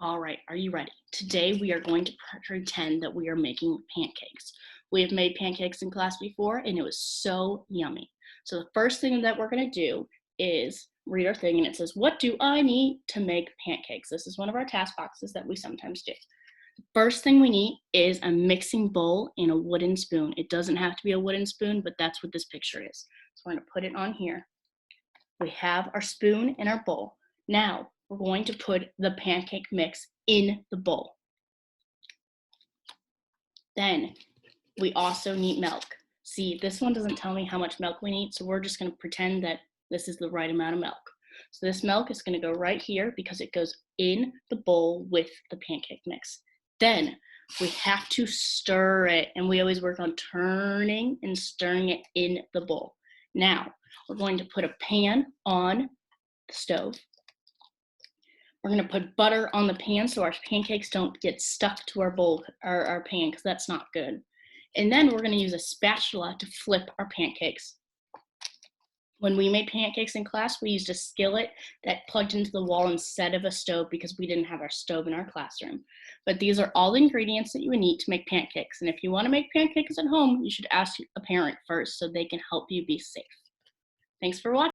All right, are you ready? Today we are going to pretend that we are making pancakes. We have made pancakes in class before and it was so yummy. So the first thing that we're going to do is read our thing and it says, what do I need to make pancakes? This is one of our task boxes that we sometimes do. The first thing we need is a mixing bowl and a wooden spoon. It doesn't have to be a wooden spoon, but that's what this picture is. So I'm going to put it on here. We have our spoon and our bowl. Now we're going to put the pancake mix in the bowl. Then we also need milk. See, this one doesn't tell me how much milk we need, so we're just going to pretend that this is the right amount of milk. So this milk is going to go right here because it goes in the bowl with the pancake mix. Then we have to stir it, and we always work on turning and stirring it in the bowl. Now, we're going to put a pan on the stove. We're going to put butter on the pan so our pancakes don't get stuck to our bowl or our pan, because that's not good. And then we're going to use a spatula to flip our pancakes. When we made pancakes in class, we used a skillet that plugged into the wall instead of a stove because we didn't have our stove in our classroom. But these are all the ingredients that you would need to make pancakes. And if you want to make pancakes at home, you should ask a parent first so they can help you be safe. Thanks for watching.